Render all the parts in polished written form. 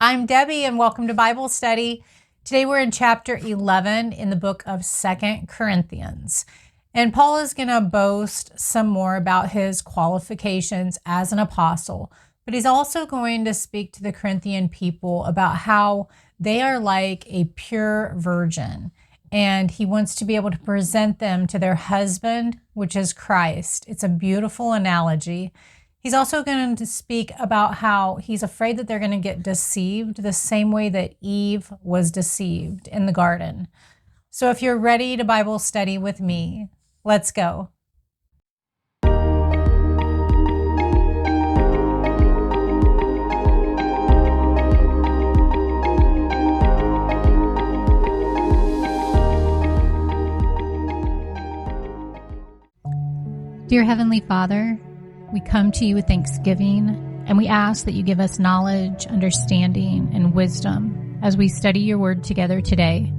I'm Debbie and welcome to Bible Study. Today we're in chapter 11 in the book of 2 Corinthians. And Paul is going to boast some more about his qualifications as an apostle, but he's also going to speak to the Corinthian people about how they are like a pure virgin. And he wants to be able to present them to their husband, which is Christ. It's a beautiful analogy. He's also going to speak about how he's afraid that they're going to get deceived the same way that Eve was deceived in the garden. So if you're ready to Bible study with me, let's go. Dear Heavenly Father, we come to you with thanksgiving, and we ask that you give us knowledge, understanding, and wisdom as we study your word together today.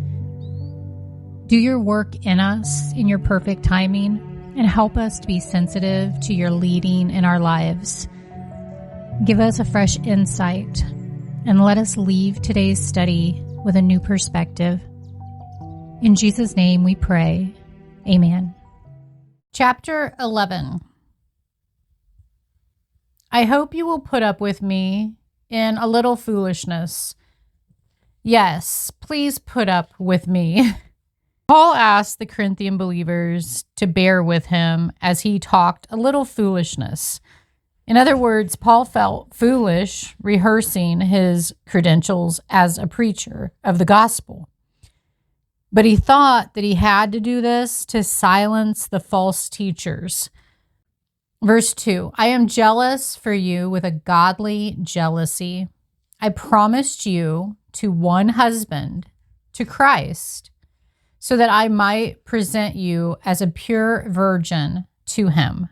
Do your work in us in your perfect timing, and help us to be sensitive to your leading in our lives. Give us a fresh insight, and let us leave today's study with a new perspective. In Jesus' name we pray. Amen. Chapter 11. I hope you will put up with me in a little foolishness. Yes, please put up with me. Paul asked the Corinthian believers to bear with him as he talked a little foolishness. In other words, Paul felt foolish rehearsing his credentials as a preacher of the gospel. But he thought that he had to do this to silence the false teachers. Verse 2, I am jealous for you with a godly jealousy. I promised you to one husband, to Christ, so that I might present you as a pure virgin to him.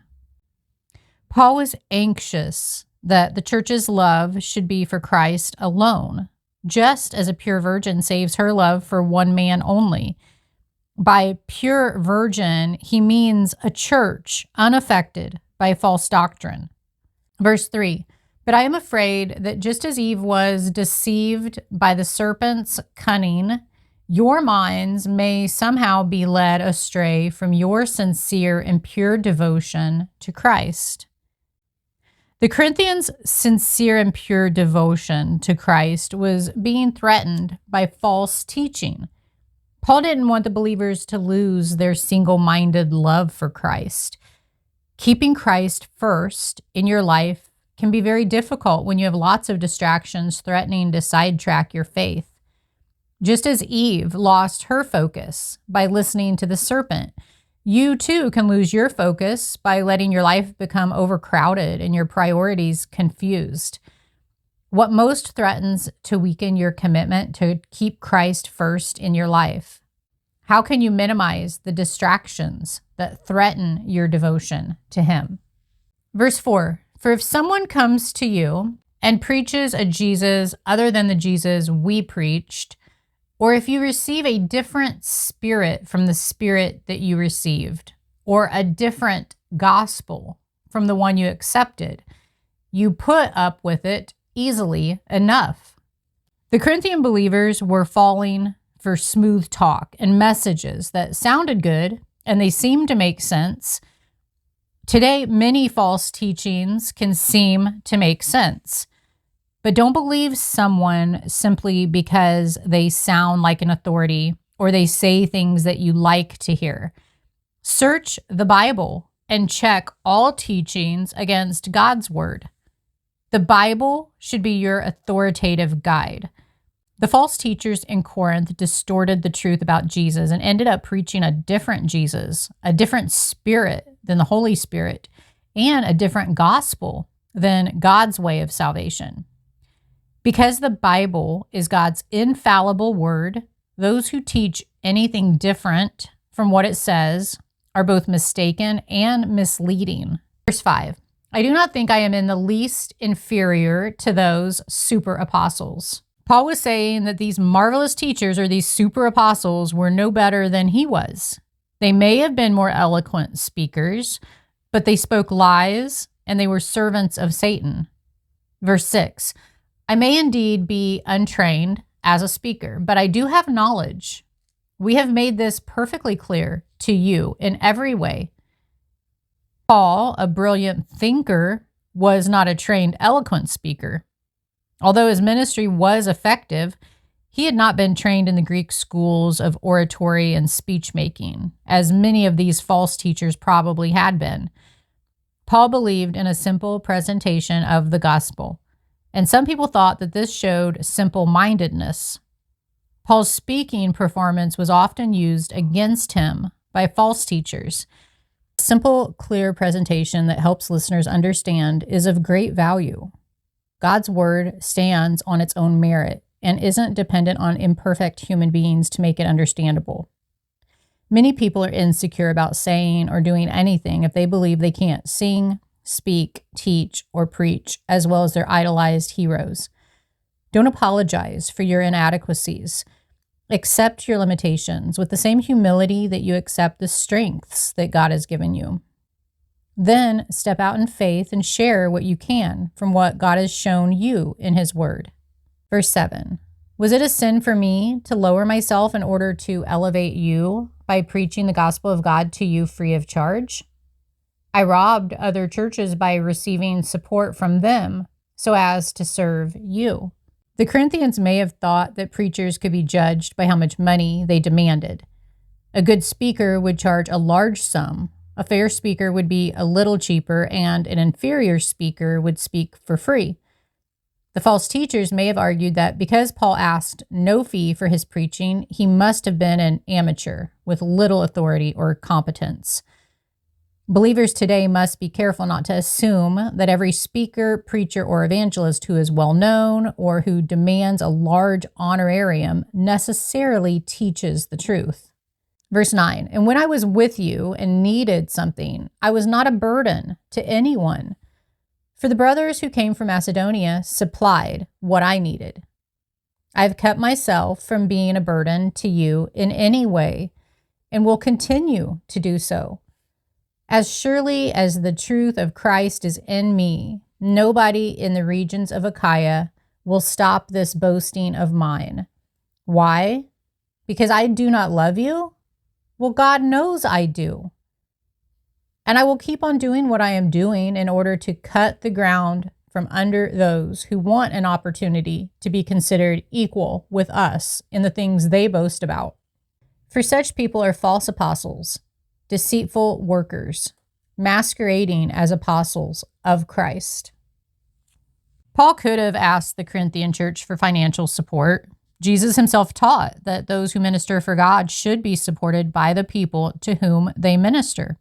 Paul was anxious that the church's love should be for Christ alone, just as a pure virgin saves her love for one man only. By pure virgin, he means a church unaffected by false doctrine. Verse 3, but I am afraid that just as Eve was deceived by the serpent's cunning, your minds may somehow be led astray from your sincere and pure devotion to Christ. The Corinthians' sincere and pure devotion to Christ was being threatened by false teaching. Paul didn't want the believers to lose their single-minded love for Christ. Keeping Christ first in your life can be very difficult when you have lots of distractions threatening to sidetrack your faith. Just as Eve lost her focus by listening to the serpent, you too can lose your focus by letting your life become overcrowded and your priorities confused. What most threatens to weaken your commitment to keep Christ first in your life? How can you minimize the distractions that threaten your devotion to him? Verse 4, for if someone comes to you and preaches a Jesus other than the Jesus we preached, or if you receive a different spirit from the spirit that you received, or a different gospel from the one you accepted, you put up with it easily enough. The Corinthian believers were falling for smooth talk and messages that sounded good and they seemed to make sense. Today, many false teachings can seem to make sense, but don't believe someone simply because they sound like an authority or they say things that you like to hear. Search the Bible and check all teachings against God's word. The Bible should be your authoritative guide. The false teachers in Corinth distorted the truth about Jesus and ended up preaching a different Jesus, a different spirit than the Holy Spirit, and a different gospel than God's way of salvation. Because the Bible is God's infallible word, those who teach anything different from what it says are both mistaken and misleading. Verse 5, I do not think I am in the least inferior to those super apostles. Paul was saying that these marvelous teachers or these super apostles were no better than he was. They may have been more eloquent speakers, but they spoke lies and they were servants of Satan. Verse 6, I may indeed be untrained as a speaker, but I do have knowledge. We have made this perfectly clear to you in every way. Paul, a brilliant thinker, was not a trained eloquent speaker. Although his ministry was effective, he had not been trained in the Greek schools of oratory and speech making, as many of these false teachers probably had been. Paul believed in a simple presentation of the gospel, and some people thought that this showed simple-mindedness. Paul's speaking performance was often used against him by false teachers. A simple, clear presentation that helps listeners understand is of great value. God's word stands on its own merit and isn't dependent on imperfect human beings to make it understandable. Many people are insecure about saying or doing anything if they believe they can't sing, speak, teach, or preach as well as their idolized heroes. Don't apologize for your inadequacies. Accept your limitations with the same humility that you accept the strengths that God has given you. Then step out in faith and share what you can from what God has shown you in His Word. Verse 7. Was it a sin for me to lower myself in order to elevate you by preaching the gospel of God to you free of charge? I robbed other churches by receiving support from them so as to serve you. The Corinthians may have thought that preachers could be judged by how much money they demanded. A good speaker would charge a large sum. A fair speaker would be a little cheaper, and an inferior speaker would speak for free. The false teachers may have argued that because Paul asked no fee for his preaching, he must have been an amateur with little authority or competence. Believers today must be careful not to assume that every speaker, preacher, or evangelist who is well known or who demands a large honorarium necessarily teaches the truth. Verse 9, and when I was with you and needed something, I was not a burden to anyone. For the brothers who came from Macedonia supplied what I needed. I have kept myself from being a burden to you in any way and will continue to do so. As surely as the truth of Christ is in me, nobody in the regions of Achaia will stop this boasting of mine. Why? Because I do not love you? Well, God knows I do. And I will keep on doing what I am doing in order to cut the ground from under those who want an opportunity to be considered equal with us in the things they boast about. For such people are false apostles, deceitful workers, masquerading as apostles of Christ. Paul could have asked the Corinthian church for financial support. Jesus himself taught that those who minister for God should be supported by the people to whom they minister.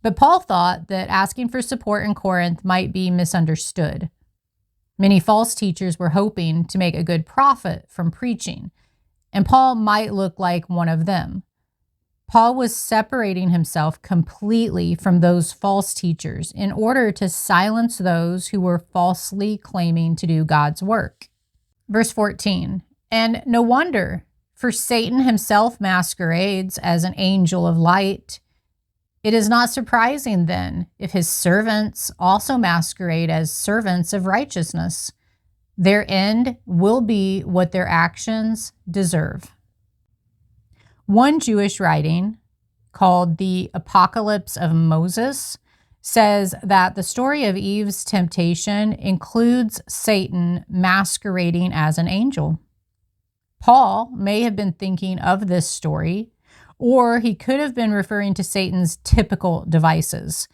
But Paul thought that asking for support in Corinth might be misunderstood. Many false teachers were hoping to make a good profit from preaching, and Paul might look like one of them. Paul was separating himself completely from those false teachers in order to silence those who were falsely claiming to do God's work. Verse 14, and no wonder, for Satan himself masquerades as an angel of light. It is not surprising then if his servants also masquerade as servants of righteousness. Their end will be what their actions deserve. One Jewish writing, called the Apocalypse of Moses, says that the story of Eve's temptation includes Satan masquerading as an angel. Paul may have been thinking of this story, or he could have been referring to Satan's typical devices.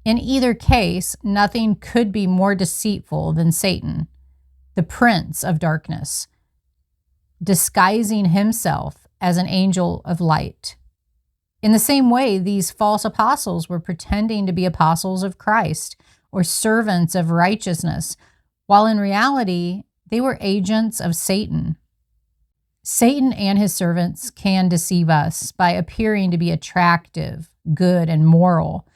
In either case, nothing could be more deceitful than Satan, the prince of darkness, disguising himself as an angel of light. In the same way, these false apostles were pretending to be apostles of Christ or servants of righteousness, while in reality, they were agents of Satan. Satan and his servants can deceive us by appearing to be attractive, good, and moral.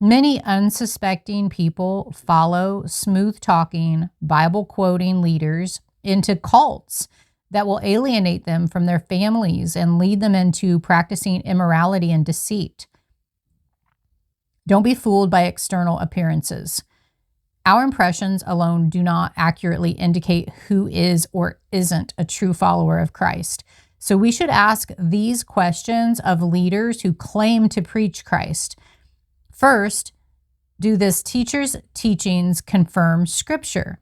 Many unsuspecting people follow smooth-talking, Bible-quoting leaders into cults that will alienate them from their families and lead them into practicing immorality and deceit. Don't be fooled by external appearances. Our impressions alone do not accurately indicate who is or isn't a true follower of Christ. So we should ask these questions of leaders who claim to preach Christ. First, do this teacher's teachings confirm Scripture?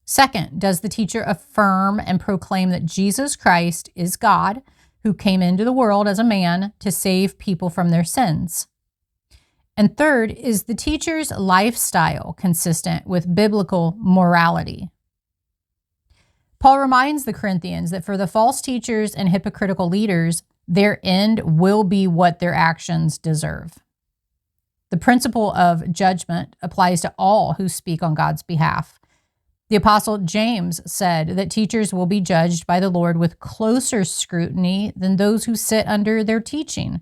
Second, does the teacher affirm and proclaim that Jesus Christ is God, who came into the world as a man to save people from their sins? And third, is the teacher's lifestyle consistent with biblical morality? Paul reminds the Corinthians that for the false teachers and hypocritical leaders, their end will be what their actions deserve. The principle of judgment applies to all who speak on God's behalf. The Apostle James said that teachers will be judged by the Lord with closer scrutiny than those who sit under their teaching.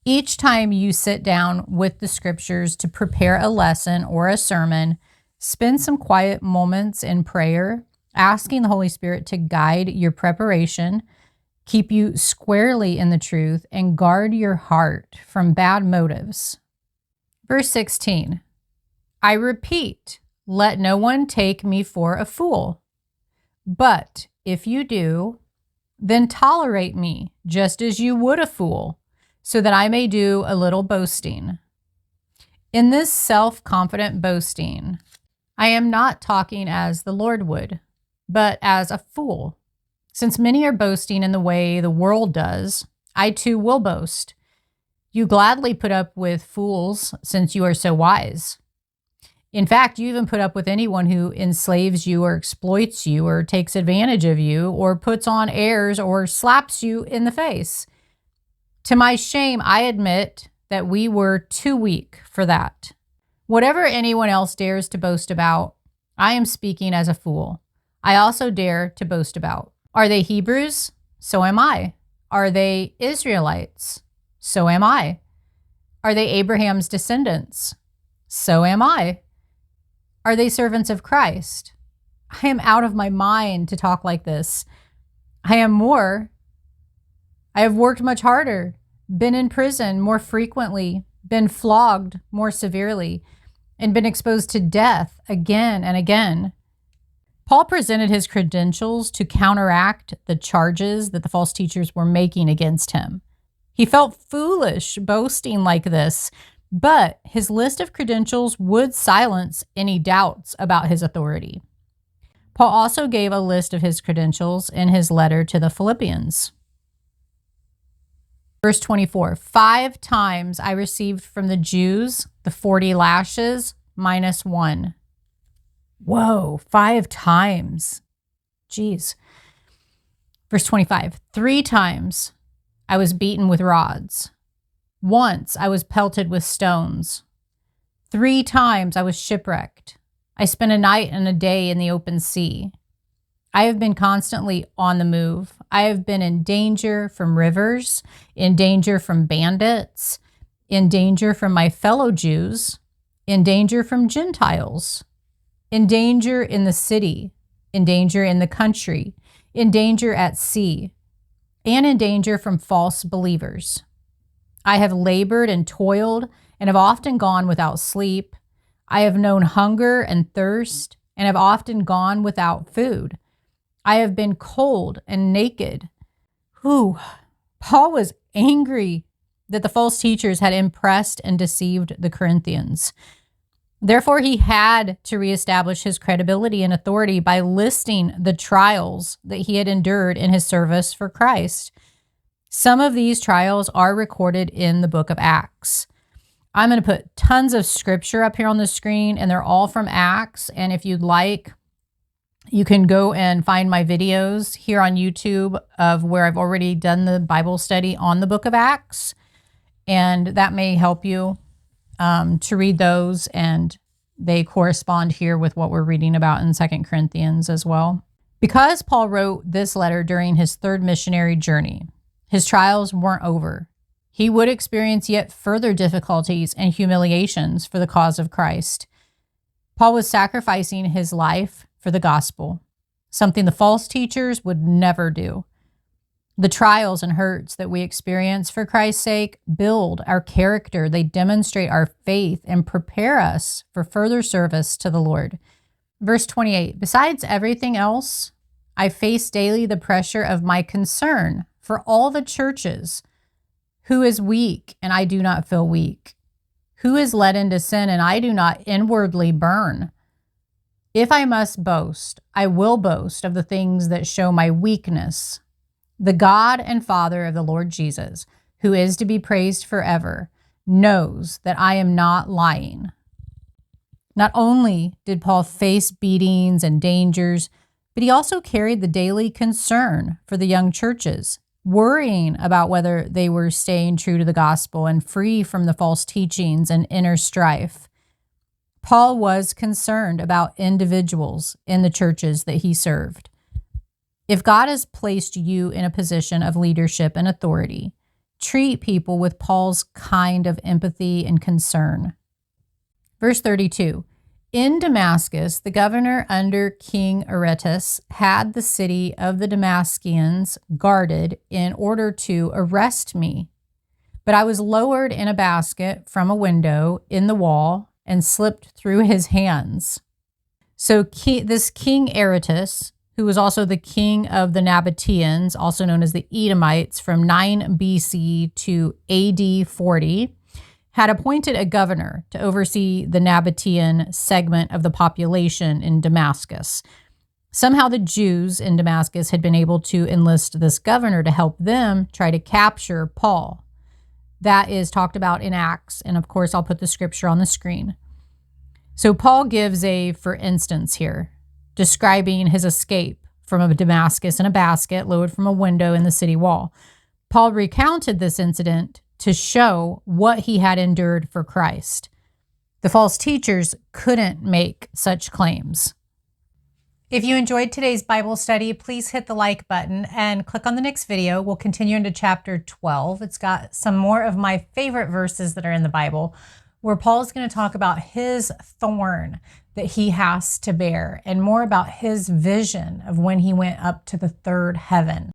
Each time you sit down with the Scriptures to prepare a lesson or a sermon, spend some quiet moments in prayer, asking the Holy Spirit to guide your preparation, keep you squarely in the truth, and guard your heart from bad motives. Verse 16, I repeat, let no one take me for a fool. But if you do, then tolerate me, just as you would a fool, so that I may do a little boasting. In this self-confident boasting, I am not talking as the Lord would, but as a fool. Since many are boasting in the way the world does, I too will boast. You gladly put up with fools since you are so wise. In fact, you even put up with anyone who enslaves you or exploits you or takes advantage of you or puts on airs or slaps you in the face. To my shame, I admit that we were too weak for that. Whatever anyone else dares to boast about, I am speaking as a fool. I also dare to boast about. Are they Hebrews? So am I. Are they Israelites? So am I. Are they Abraham's descendants? So am I. Are they servants of Christ? I am out of my mind to talk like this. I am more. I have worked much harder, been in prison more frequently, been flogged more severely, and been exposed to death again and again. Paul presented his credentials to counteract the charges that the false teachers were making against him. He felt foolish boasting like this, but his list of credentials would silence any doubts about his authority. Paul also gave a list of his credentials in his letter to the Philippians. Verse 24, 5 times I received from the Jews the 40 lashes minus 1. Whoa, 5 times. Jeez. Verse 25, 3 times I was beaten with rods. Once I was pelted with stones. 3 times I was shipwrecked. I spent a night and a day in the open sea. I have been constantly on the move. I have been in danger from rivers, in danger from bandits, in danger from my fellow Jews, in danger from Gentiles, in danger in the city, in danger in the country, in danger at sea, and in danger from false believers. I have labored and toiled and have often gone without sleep. I have known hunger and thirst and have often gone without food. I have been cold and naked. Paul was angry that the false teachers had impressed and deceived the Corinthians. Therefore, he had to reestablish his credibility and authority by listing the trials that he had endured in his service for Christ. Some of these trials are recorded in the book of Acts. I'm going to put tons of scripture up here on the screen, and they're all from Acts. And if you'd like, you can go and find my videos here on YouTube of where I've already done the Bible study on the book of Acts. And that may help you to read those, and they correspond here with what we're reading about in 2 Corinthians as well. Because Paul wrote this letter during his 3rd missionary journey, his trials weren't over. He would experience yet further difficulties and humiliations for the cause of Christ. Paul was sacrificing his life for the gospel, something the false teachers would never do. The trials and hurts that we experience for Christ's sake build our character. They demonstrate our faith and prepare us for further service to the Lord. Verse 28, besides everything else, I face daily the pressure of my concern for all the churches. Who is weak and I do not feel weak? Who is led into sin and I do not inwardly burn? If I must boast, I will boast of the things that show my weakness. The God and Father of the Lord Jesus, who is to be praised forever, knows that I am not lying. Not only did Paul face beatings and dangers, but he also carried the daily concern for the young churches, worrying about whether they were staying true to the gospel and free from the false teachings and inner strife. Paul was concerned about individuals in the churches that he served. If God has placed you in a position of leadership and authority, treat people with Paul's kind of empathy and concern. Verse 32, in Damascus, the governor under King Aretas had the city of the Damascus guarded in order to arrest me. But I was lowered in a basket from a window in the wall and slipped through his hands. So this King Aretas, who was also the king of the Nabateans, also known as the Edomites, from 9 BC to AD 40, had appointed a governor to oversee the Nabatean segment of the population in Damascus. Somehow the Jews in Damascus had been able to enlist this governor to help them try to capture Paul. That is talked about in Acts, and of course I'll put the scripture on the screen. So Paul gives a for instance here, describing his escape from a Damascus in a basket lowered from a window in the city wall. Paul recounted this incident to show what he had endured for Christ. The false teachers couldn't make such claims. If you enjoyed today's Bible study, please hit the like button and click on the next video. We'll continue into chapter 12. It's got some more of my favorite verses that are in the Bible, where Paul is going to talk about his thorn that he has to bear and more about his vision of when he went up to the third heaven.